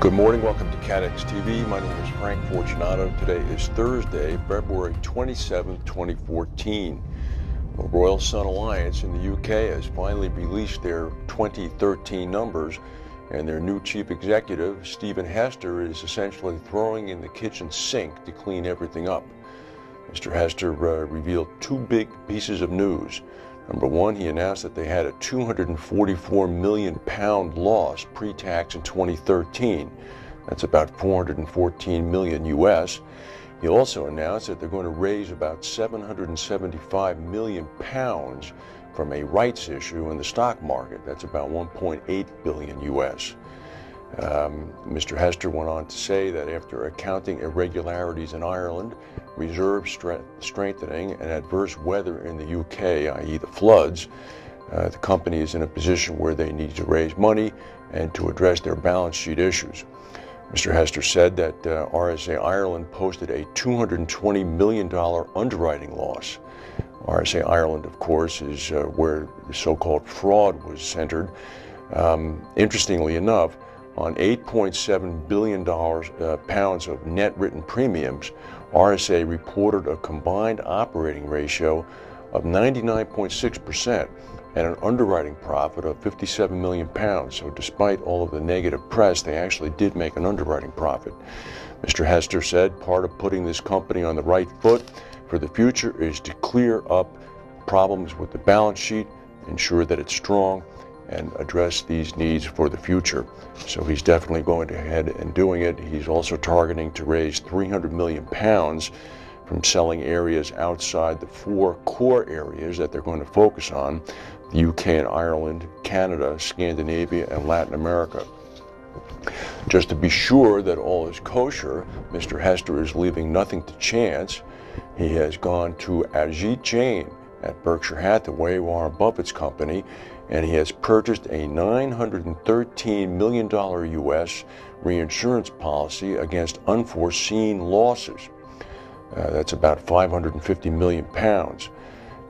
Good morning, welcome to CATEX TV. My name is Frank Fortunato. Today is Thursday, February 27, 2014. The Royal Sun Alliance in the UK has finally released their 2013 numbers, and their new chief executive, Stephen Hester, is essentially throwing in the kitchen sink to clean everything up. Mr. Hester revealed two big pieces of news. Number one, he announced that they had a £244 million loss pre-tax in 2013. That's about 414 million US. He also announced that they're going to raise about 775 million pounds from a rights issue in the stock market. That's about 1.8 billion US. Mr. Hester went on to say that after accounting irregularities in Ireland, reserve strengthening, and adverse weather in the UK, i.e. the floods, the company is in a position where they need to raise money and to address their balance sheet issues. Mr. Hester said that RSA Ireland posted a $220 million underwriting loss. RSA Ireland, of course, is where the so-called fraud was centered. Interestingly enough, on $8.7 billion pounds of net written premiums, RSA reported a combined operating ratio of 99.6% and an underwriting profit of 57 million pounds. So despite all of the negative press, they actually did make an underwriting profit. Mr. Hester said part of putting this company on the right foot for the future is to clear up problems with the balance sheet, ensure that it's strong, and address these needs for the future. So he's definitely going ahead and doing it. He's also targeting to raise 300 million pounds from selling areas outside the four core areas that they're going to focus on: the UK and Ireland, Canada, Scandinavia, and Latin America. Just to be sure that all is kosher, Mr. Hester is leaving nothing to chance. He has gone to Xchanging at Berkshire Hathaway, Warren Buffett's company, and he has purchased a $913 million US reinsurance policy against unforeseen losses. That's about 550 million pounds.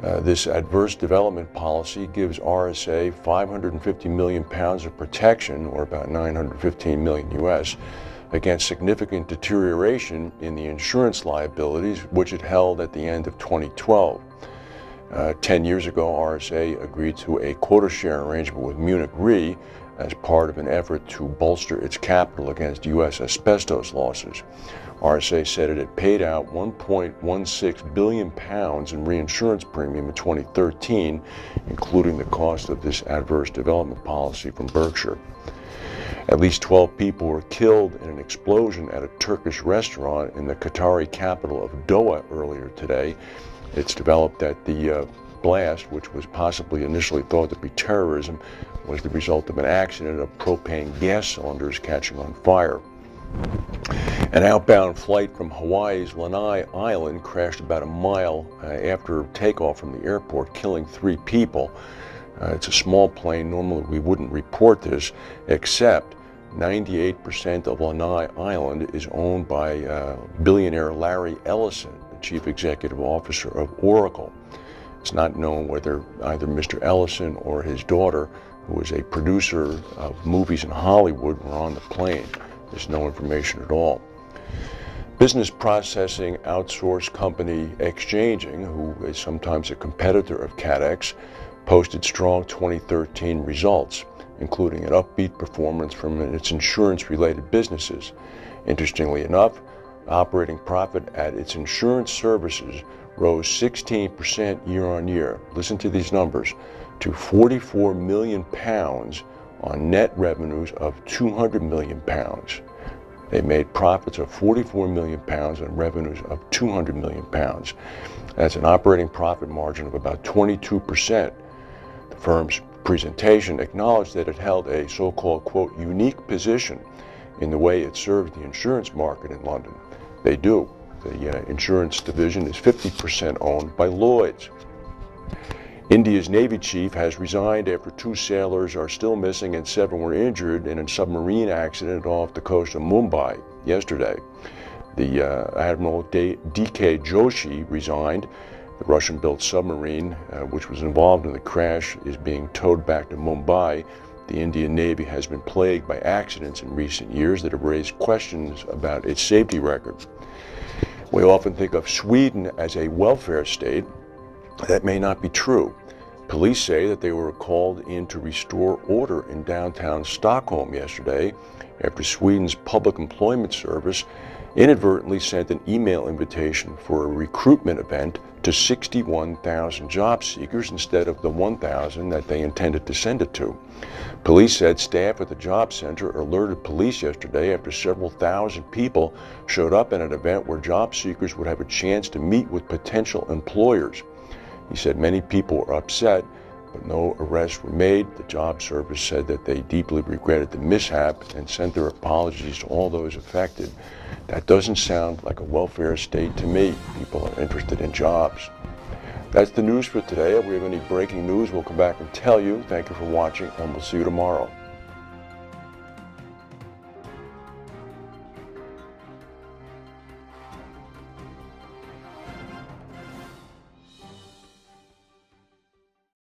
This adverse development policy gives RSA 550 million pounds of protection, or about 915 million US, against significant deterioration in the insurance liabilities, which it held at the end of 2012. 10 years ago, RSA agreed to a quota share arrangement with Munich Re as part of an effort to bolster its capital against U.S. asbestos losses. RSA said it had paid out 1.16 billion pounds in reinsurance premium in 2013, including the cost of this adverse development policy from Berkshire. At least 12 people were killed in an explosion at a Turkish restaurant in the Qatari capital of Doha earlier today. It's developed that the blast, which was possibly initially thought to be terrorism, was the result of an accident of propane gas cylinders catching on fire. An outbound flight from Hawaii's Lanai Island crashed about a mile after takeoff from the airport, killing 3 people. It's a small plane. Normally we wouldn't report this, except 98% of Lanai Island is owned by billionaire Larry Ellison, the chief executive officer of Oracle. It's not known whether either Mr. Ellison or his daughter, who is a producer of movies in Hollywood, were on the plane. There's no information at all. Business processing outsource company Xchanging, who is sometimes a competitor of CATEX, posted strong 2013 results, including an upbeat performance from its insurance-related businesses. Interestingly enough, operating profit at its insurance services rose 16% year-on-year. Listen to these numbers: to 44 million pounds on net revenues of 200 million pounds. They made profits of 44 million pounds on revenues of 200 million pounds. That's an operating profit margin of about 22%. The firm's presentation acknowledged that it held a so-called, quote, unique position in the way it serves the insurance market in London. They do. The insurance division is 50% owned by Lloyd's. India's Navy chief has resigned after 2 sailors are still missing and 7 were injured in a submarine accident off the coast of Mumbai yesterday. The Admiral D.K. Joshi resigned. The Russian-built submarine, which was involved in the crash, is being towed back to Mumbai. the Indian Navy has been plagued by accidents in recent years that have raised questions about its safety record. We often think of Sweden as a welfare state. That may not be true. Police say that they were called in to restore order in downtown Stockholm yesterday after Sweden's Public Employment Service inadvertently sent an email invitation for a recruitment event to 61,000 job seekers instead of the 1,000 that they intended to send it to. Police said staff at the job center alerted police yesterday after several thousand people showed up at an event where job seekers would have a chance to meet with potential employers. He said many people were upset, but no arrests were made. The job service said that they deeply regretted the mishap and sent their apologies to all those affected. That doesn't sound like a welfare state to me. People are interested in jobs. That's the news for today. If we have any breaking news, we'll come back and tell you. Thank you for watching, and we'll see you tomorrow.